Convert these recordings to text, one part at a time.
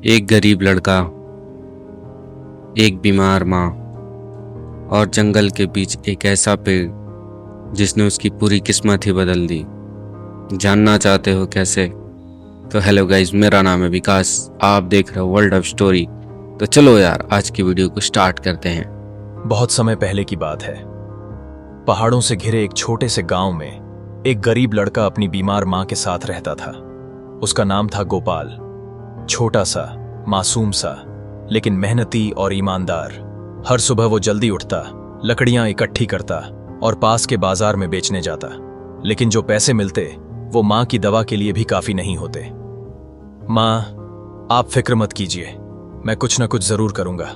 एक गरीब लड़का, एक बीमार माँ और जंगल के बीच एक ऐसा पेड़ जिसने उसकी पूरी किस्मत ही बदल दी। जानना चाहते हो कैसे? तो हेलो गाइस, मेरा नाम है विकास, आप देख रहे हो वर्ल्ड ऑफ स्टोरी। तो चलो यार, आज की वीडियो को स्टार्ट करते हैं। बहुत समय पहले की बात है। पहाड़ों से घिरे एक छोटे से गांव में एक गरीब लड़का अपनी बीमार मां के साथ रहता था। उसका नाम था गोपाल। छोटा सा, मासूम सा, लेकिन मेहनती और ईमानदार। हर सुबह वो जल्दी उठता, लकड़ियां इकट्ठी करता और पास के बाजार में बेचने जाता। लेकिन जो पैसे मिलते वो मां की दवा के लिए भी काफी नहीं होते। मां, आप फिक्र मत कीजिए, मैं कुछ न कुछ जरूर करूंगा,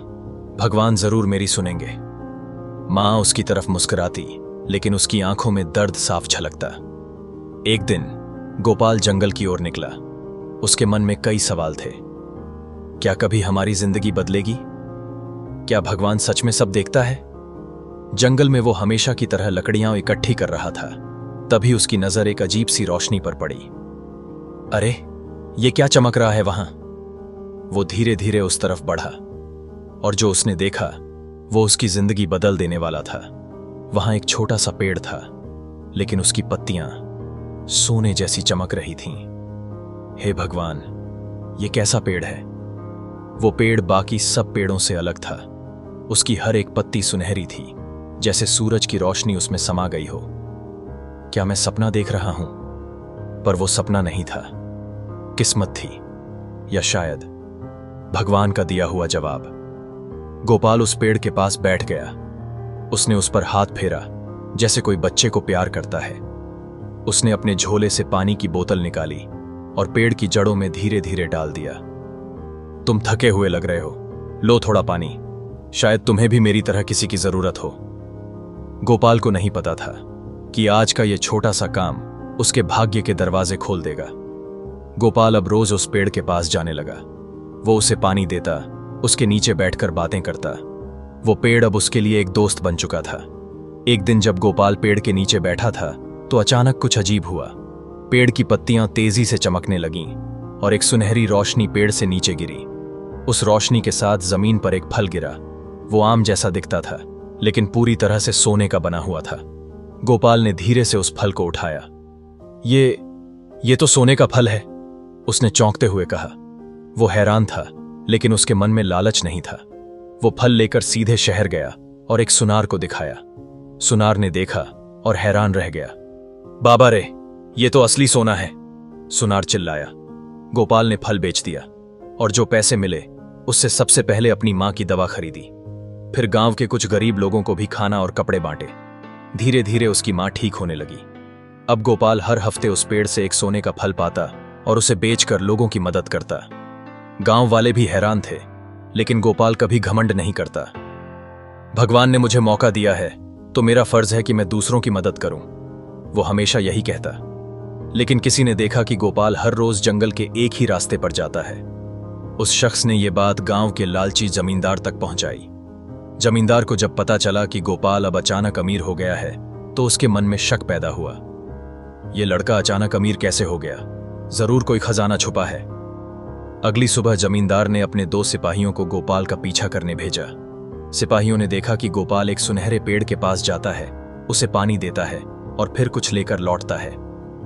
भगवान जरूर मेरी सुनेंगे। मां उसकी तरफ मुस्कुराती, लेकिन उसकी आंखों में दर्द साफ झलकता। एक दिन गोपाल जंगल की ओर निकला। उसके मन में कई सवाल थे। क्या कभी हमारी जिंदगी बदलेगी? क्या भगवान सच में सब देखता है? जंगल में वो हमेशा की तरह लकड़ियां इकट्ठी कर रहा था। तभी उसकी नजर एक अजीब सी रोशनी पर पड़ी। अरे, ये क्या चमक रहा है वहां? वो धीरे धीरे उस तरफ बढ़ा और जो उसने देखा वो उसकी जिंदगी बदल देने वाला था। वहां एक छोटा सा पेड़ था, लेकिन उसकी पत्तियां सोने जैसी चमक रही थीं। हे भगवान, ये कैसा पेड़ है? वो पेड़ बाकी सब पेड़ों से अलग था। उसकी हर एक पत्ती सुनहरी थी, जैसे सूरज की रोशनी उसमें समा गई हो। क्या मैं सपना देख रहा हूं? पर वो सपना नहीं था, किस्मत थी, या शायद भगवान का दिया हुआ जवाब। गोपाल उस पेड़ के पास बैठ गया। उसने उस पर हाथ फेरा, जैसे कोई बच्चे को प्यार करता है। उसने अपने झोले से पानी की बोतल निकाली और पेड़ की जड़ों में धीरे धीरे डाल दिया। तुम थके हुए लग रहे हो, लो थोड़ा पानी, शायद तुम्हें भी मेरी तरह किसी की जरूरत हो। गोपाल को नहीं पता था कि आज का यह छोटा सा काम उसके भाग्य के दरवाजे खोल देगा। गोपाल अब रोज उस पेड़ के पास जाने लगा। वो उसे पानी देता, उसके नीचे बैठकर बातें करता। वो पेड़ अब उसके लिए एक दोस्त बन चुका था। एक दिन जब गोपाल पेड़ के नीचे बैठा था तो अचानक कुछ अजीब हुआ। पेड़ की पत्तियां तेजी से चमकने लगीं और एक सुनहरी रोशनी पेड़ से नीचे गिरी। उस रोशनी के साथ जमीन पर एक फल गिरा। वो आम जैसा दिखता था, लेकिन पूरी तरह से सोने का बना हुआ था। गोपाल ने धीरे से उस फल को उठाया। ये तो सोने का फल है, उसने चौंकते हुए कहा। वो हैरान था, लेकिन उसके मन में लालच नहीं था। वो फल लेकर सीधे शहर गया और एक सुनार को दिखाया। सुनार ने देखा और हैरान रह गया। बाबा रे, ये तो असली सोना है, सुनार चिल्लाया। गोपाल ने फल बेच दिया और जो पैसे मिले उससे सबसे पहले अपनी मां की दवा खरीदी। फिर गांव के कुछ गरीब लोगों को भी खाना और कपड़े बांटे। धीरे धीरे उसकी मां ठीक होने लगी। अब गोपाल हर हफ्ते उस पेड़ से एक सोने का फल पाता और उसे बेचकर लोगों की मदद करता। गांव वाले भी हैरान थे, लेकिन गोपाल कभी घमंड नहीं करता। भगवान ने मुझे मौका दिया है तो मेरा फर्ज है कि मैं दूसरों की मदद करूं, वो हमेशा यही कहता। लेकिन किसी ने देखा कि गोपाल हर रोज जंगल के एक ही रास्ते पर जाता है। उस शख्स ने यह बात गांव के लालची जमींदार तक पहुंचाई। जमींदार को जब पता चला कि गोपाल अब अचानक अमीर हो गया है तो उसके मन में शक पैदा हुआ। यह लड़का अचानक अमीर कैसे हो गया? जरूर कोई खजाना छुपा है। अगली सुबह जमींदार ने अपने 2 सिपाहियों को गोपाल का पीछा करने भेजा। सिपाहियों ने देखा कि गोपाल एक सुनहरे पेड़ के पास जाता है, उसे पानी देता है और फिर कुछ लेकर लौटता है।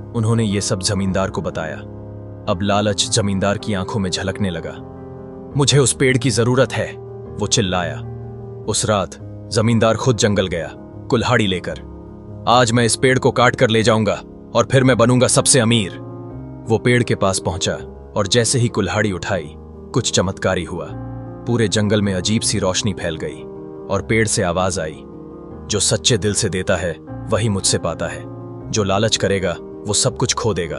उन्होंने ये सब जमींदार को बताया। अब लालच जमींदार की आंखों में झलकने लगा। मुझे उस पेड़ की जरूरत है, वो चिल्लाया। उस रात जमींदार खुद जंगल गया, कुल्हाड़ी लेकर। आज मैं इस पेड़ को काट कर ले जाऊंगा और फिर मैं बनूंगा सबसे अमीर। वो पेड़ के पास पहुंचा और जैसे ही कुल्हाड़ी उठाई, कुछ चमत्कारी हुआ। पूरे जंगल में अजीब सी रोशनी फैल गई और पेड़ से आवाज आई, जो सच्चे दिल से देता है वही मुझसे पाता है, जो लालच करेगा वो सब कुछ खो देगा।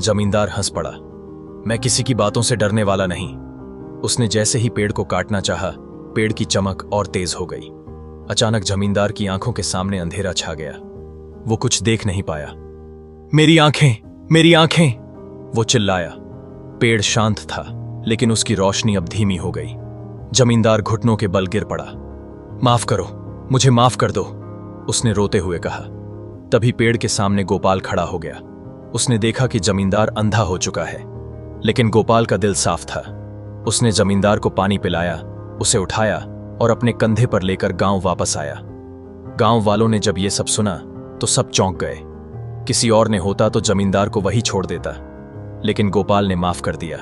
जमींदार हंस पड़ा। मैं किसी की बातों से डरने वाला नहीं। उसने जैसे ही पेड़ को काटना चाहा, पेड़ की चमक और तेज हो गई। अचानक जमींदार की आंखों के सामने अंधेरा छा गया। वो कुछ देख नहीं पाया। मेरी आंखें, मेरी आंखें, वो चिल्लाया। पेड़ शांत था, लेकिन उसकी रोशनी अब धीमी हो गई। जमींदार घुटनों के बल गिर पड़ा। माफ करो, मुझे माफ कर दो, उसने रोते हुए कहा। तभी पेड़ के सामने गोपाल खड़ा हो गया। उसने देखा कि जमींदार अंधा हो चुका है, लेकिन गोपाल का दिल साफ था। उसने जमींदार को पानी पिलाया, उसे उठाया और अपने कंधे पर लेकर गांव वापस आया। गांव वालों ने जब ये सब सुना तो सब चौंक गए। किसी और ने होता तो जमींदार को वही छोड़ देता, लेकिन गोपाल ने माफ कर दिया।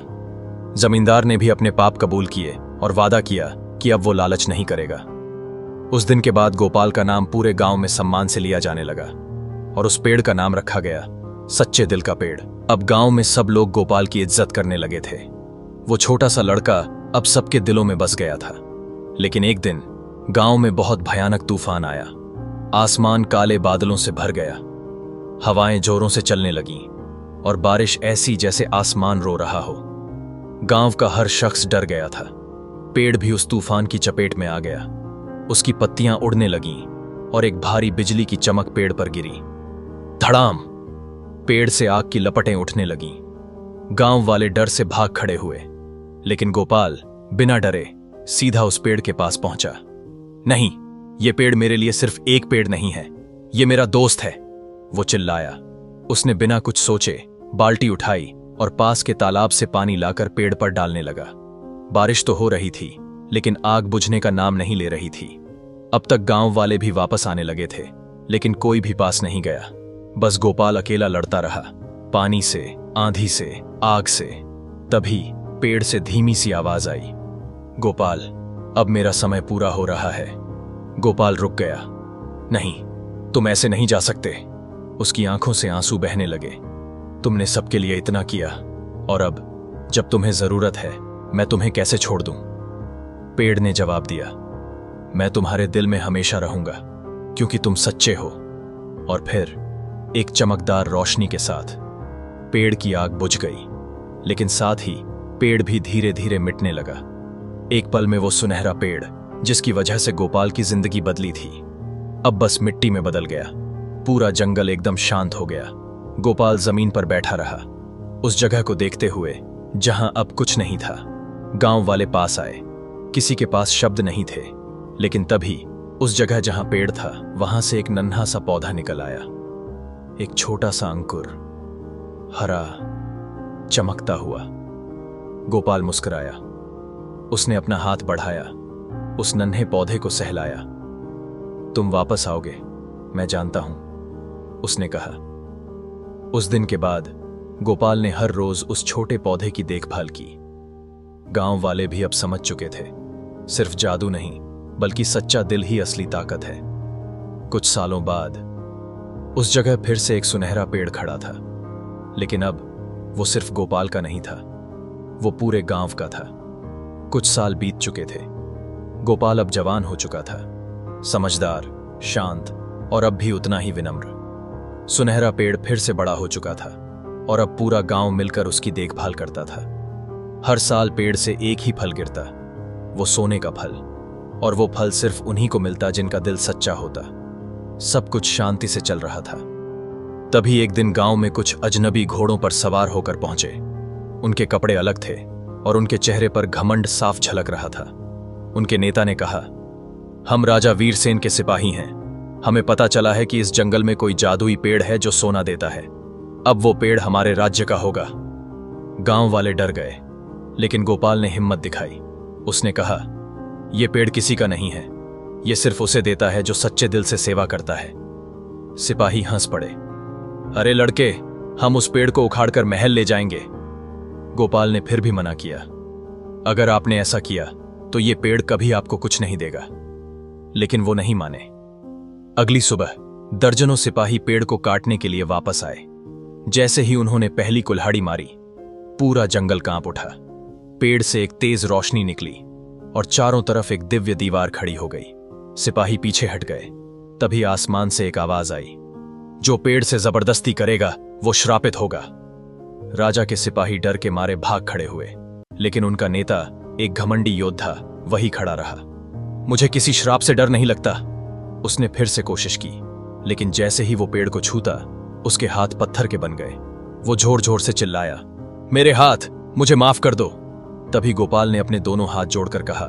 जमींदार ने भी अपने पाप कबूल किए और वादा किया कि अब वो लालच नहीं करेगा। उस दिन के बाद गोपाल का नाम पूरे गांव में सम्मान से लिया जाने लगा और उस पेड़ का नाम रखा गया सच्चे दिल का पेड़। अब गांव में सब लोग गोपाल की इज्जत करने लगे थे। वो छोटा सा लड़का अब सबके दिलों में बस गया था। लेकिन एक दिन गांव में बहुत भयानक तूफान आया। आसमान काले बादलों से भर गया, हवाएं जोरों से चलने लगीं और बारिश ऐसी जैसे आसमान रो रहा हो। गांव का हर शख्स डर गया था। पेड़ भी उस तूफान की चपेट में आ गया। उसकी पत्तियां उड़ने लगीं और एक भारी बिजली की चमक पेड़ पर गिरी। धड़ाम! पेड़ से आग की लपटें उठने लगीं। गांव वाले डर से भाग खड़े हुए, लेकिन गोपाल बिना डरे सीधा उस पेड़ के पास पहुंचा। नहीं, यह पेड़ मेरे लिए सिर्फ एक पेड़ नहीं है, यह मेरा दोस्त है, वो चिल्लाया। उसने बिना कुछ सोचे बाल्टी उठाई और पास के तालाब से पानी लाकर पेड़ पर डालने लगा। बारिश तो हो रही थी, लेकिन आग बुझने का नाम नहीं ले रही थी। अब तक गांव वाले भी वापस आने लगे थे, लेकिन कोई भी पास नहीं गया। बस गोपाल अकेला लड़ता रहा, पानी से, आंधी से, आग से। तभी पेड़ से धीमी सी आवाज आई, गोपाल, अब मेरा समय पूरा हो रहा है। गोपाल रुक गया। नहीं, तुम ऐसे नहीं जा सकते। उसकी आंखों से आंसू बहने लगे। तुमने सबके लिए इतना किया, और अब जब तुम्हें जरूरत है, मैं तुम्हें कैसे छोड़ दूं? पेड़ ने जवाब दिया, मैं तुम्हारे दिल में हमेशा रहूंगा, क्योंकि तुम सच्चे हो। और फिर एक चमकदार रोशनी के साथ पेड़ की आग बुझ गई, लेकिन साथ ही पेड़ भी धीरे धीरे मिटने लगा। एक पल में वो सुनहरा पेड़, जिसकी वजह से गोपाल की जिंदगी बदली थी, अब बस मिट्टी में बदल गया। पूरा जंगल एकदम शांत हो गया। गोपाल जमीन पर बैठा रहा, उस जगह को देखते हुए जहां अब कुछ नहीं था। गांव वाले पास आए। किसी के पास शब्द नहीं थे, लेकिन तभी उस जगह जहां पेड़ था, वहां से एक नन्हा सा पौधा निकल आया। एक छोटा सा अंकुर, हरा, चमकता हुआ। गोपाल मुस्कुराया। उसने अपना हाथ बढ़ाया, उस नन्हे पौधे को सहलाया। तुम वापस आओगे, मैं जानता हूं, उसने कहा। उस दिन के बाद गोपाल ने हर रोज उस छोटे पौधे की देखभाल की। गांव वाले भी अब समझ चुके थे, सिर्फ जादू नहीं, बल्कि सच्चा दिल ही असली ताकत है। कुछ सालों बाद उस जगह फिर से एक सुनहरा पेड़ खड़ा था, लेकिन अब वो सिर्फ गोपाल का नहीं था, वो पूरे गांव का था। कुछ साल बीत चुके थे। गोपाल अब जवान हो चुका था, समझदार, शांत और अब भी उतना ही विनम्र। सुनहरा पेड़ फिर से बड़ा हो चुका था और अब पूरा गांव मिलकर उसकी देखभाल करता था। हर साल पेड़ से एक ही फल गिरता, वो सोने का फल, और वो फल सिर्फ उन्हीं को मिलता जिनका दिल सच्चा होता। सब कुछ शांति से चल रहा था। तभी एक दिन गांव में कुछ अजनबी घोड़ों पर सवार होकर पहुंचे। उनके कपड़े अलग थे और उनके चेहरे पर घमंड साफ झलक रहा था। उनके नेता ने कहा, हम राजा वीरसेन के सिपाही हैं। हमें पता चला है कि इस जंगल में कोई जादुई पेड़ है जो सोना देता है। अब वो पेड़ हमारे राज्य का होगा। गांव वाले डर गए, लेकिन गोपाल ने हिम्मत दिखाई। उसने कहा, यह पेड़ किसी का नहीं है, यह सिर्फ उसे देता है जो सच्चे दिल से सेवा करता है। सिपाही हंस पड़े। अरे लड़के, हम उस पेड़ को उखाड़कर महल ले जाएंगे। गोपाल ने फिर भी मना किया, अगर आपने ऐसा किया तो यह पेड़ कभी आपको कुछ नहीं देगा। लेकिन वो नहीं माने। अगली सुबह दर्जनों सिपाही पेड़ को काटने के लिए वापस आए। जैसे ही उन्होंने पहली कुल्हाड़ी मारी, पूरा जंगल कांप उठा। पेड़ से एक तेज रोशनी निकली और चारों तरफ एक दिव्य दीवार खड़ी हो गई। सिपाही पीछे हट गए। तभी आसमान से एक आवाज आई, जो पेड़ से जबरदस्ती करेगा वो श्रापित होगा। राजा के सिपाही डर के मारे भाग खड़े हुए, लेकिन उनका नेता, एक घमंडी योद्धा, वही खड़ा रहा। मुझे किसी श्राप से डर नहीं लगता। उसने फिर से कोशिश की, लेकिन जैसे ही वो पेड़ को छूता, उसके हाथ पत्थर के बन गए। वो जोर जोर से चिल्लाया, मेरे हाथ, मुझे माफ कर दो। तभी गोपाल ने अपने दोनों हाथ जोड़कर कहा,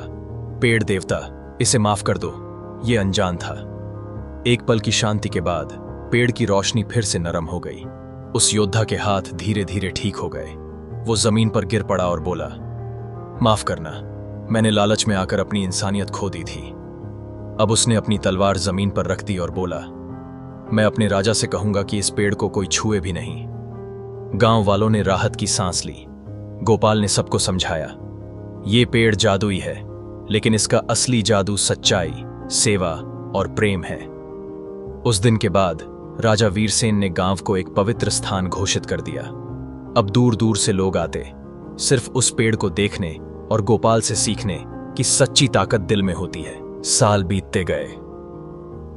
पेड़ देवता, इसे माफ कर दो, ये अनजान था। एक पल की शांति के बाद पेड़ की रोशनी फिर से नरम हो गई। उस योद्धा के हाथ धीरे धीरे ठीक हो गए। वो जमीन पर गिर पड़ा और बोला, माफ करना, मैंने लालच में आकर अपनी इंसानियत खो दी थी। अब उसने अपनी तलवार जमीन पर रख दी और बोला, मैं अपने राजा से कहूंगा कि इस पेड़ को कोई छुए भी नहीं। गांव वालों ने राहत की सांस ली। गोपाल ने सबको समझाया, ये पेड़ जादुई है, लेकिन इसका असली जादू सच्चाई, सेवा और प्रेम है। उस दिन के बाद राजा वीरसेन ने गांव को एक पवित्र स्थान घोषित कर दिया। अब दूर दूर से लोग आते, सिर्फ उस पेड़ को देखने और गोपाल से सीखने कि सच्ची ताकत दिल में होती है। साल बीतते गए।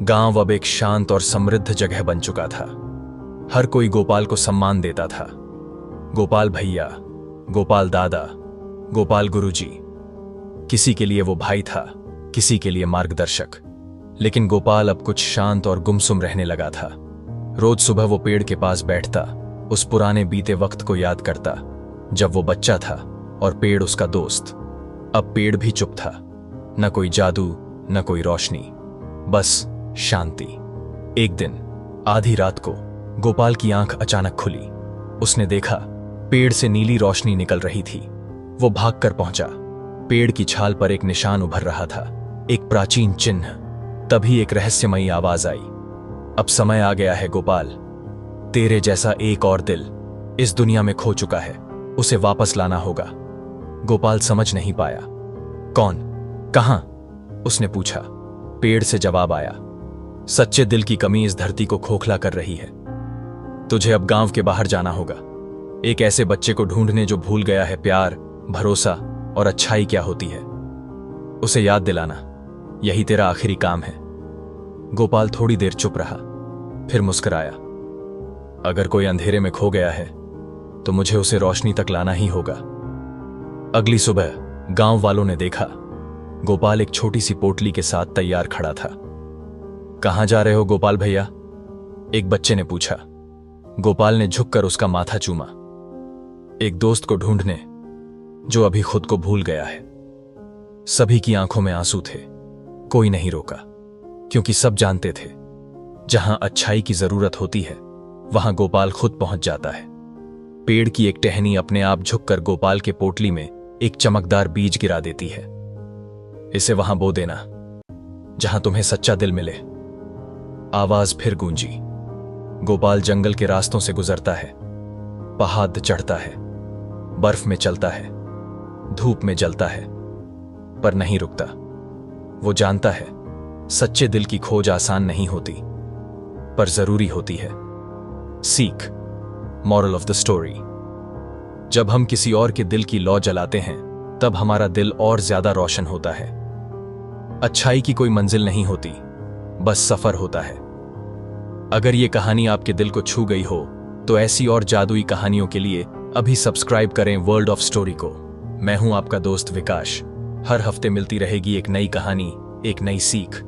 गांव अब एक शांत और समृद्ध जगह बन चुका था। हर कोई गोपाल को सम्मान देता था। गोपाल भैया, गोपाल दादा, गोपाल गुरुजी। किसी के लिए वो भाई था, किसी के लिए मार्गदर्शक। लेकिन गोपाल अब कुछ शांत और गुमसुम रहने लगा था। रोज सुबह वो पेड़ के पास बैठता, उस पुराने बीते वक्त को याद करता जब वो बच्चा था और पेड़ उसका दोस्त। अब पेड़ भी चुप था, न कोई जादू, न कोई रोशनी, बस शांति। एक दिन आधी रात को गोपाल की आंख अचानक खुली। उसने देखा पेड़ से नीली रोशनी निकल रही थी। वो भागकर पहुंचा। पेड़ की छाल पर एक निशान उभर रहा था, एक प्राचीन चिन्ह। तभी एक रहस्यमयी आवाज आई, अब समय आ गया है गोपाल, तेरे जैसा एक और दिल इस दुनिया में खो चुका है, उसे वापस लाना होगा। गोपाल समझ नहीं पाया। कौन, कहां? उसने पूछा। पेड़ से जवाब आया, सच्चे दिल की कमी इस धरती को खोखला कर रही है। तुझे अब गांव के बाहर जाना होगा, एक ऐसे बच्चे को ढूंढने जो भूल गया है प्यार, भरोसा और अच्छाई क्या होती है। उसे याद दिलाना, यही तेरा आखिरी काम है। गोपाल थोड़ी देर चुप रहा, फिर मुस्कुराया। अगर कोई अंधेरे में खो गया है तो मुझे उसे रोशनी तक लाना ही होगा। अगली सुबह गांव वालों ने देखा गोपाल एक छोटी सी पोटली के साथ तैयार खड़ा था। कहां जा रहे हो गोपाल भैया? एक बच्चे ने पूछा। गोपाल ने झुककर उसका माथा चूमा। एक दोस्त को ढूंढने जो अभी खुद को भूल गया है। सभी की आंखों में आंसू थे, कोई नहीं रोका, क्योंकि सब जानते थे जहां अच्छाई की जरूरत होती है वहां गोपाल खुद पहुंच जाता है। पेड़ की एक टहनी अपने आप झुककर गोपाल के पोटली में एक चमकदार बीज गिरा देती है। इसे वहां बो देना जहां तुम्हें सच्चा दिल मिले। आवाज फिर गूंजी। गोपाल जंगल के रास्तों से गुजरता है, पहाड़ चढ़ता है, बर्फ में चलता है, धूप में जलता है, पर नहीं रुकता। वो जानता है सच्चे दिल की खोज आसान नहीं होती, पर जरूरी होती है। सीख, मॉरल ऑफ द स्टोरी, जब हम किसी और के दिल की लौ जलाते हैं तब हमारा दिल और ज्यादा रोशन होता है। अच्छाई की कोई मंजिल नहीं होती, बस सफर होता है। अगर ये कहानी आपके दिल को छू गई हो तो ऐसी और जादुई कहानियों के लिए अभी सब्सक्राइब करें वर्ल्ड ऑफ स्टोरी को। मैं हूं आपका दोस्त विकास। हर हफ्ते मिलती रहेगी एक नई कहानी, एक नई सीख।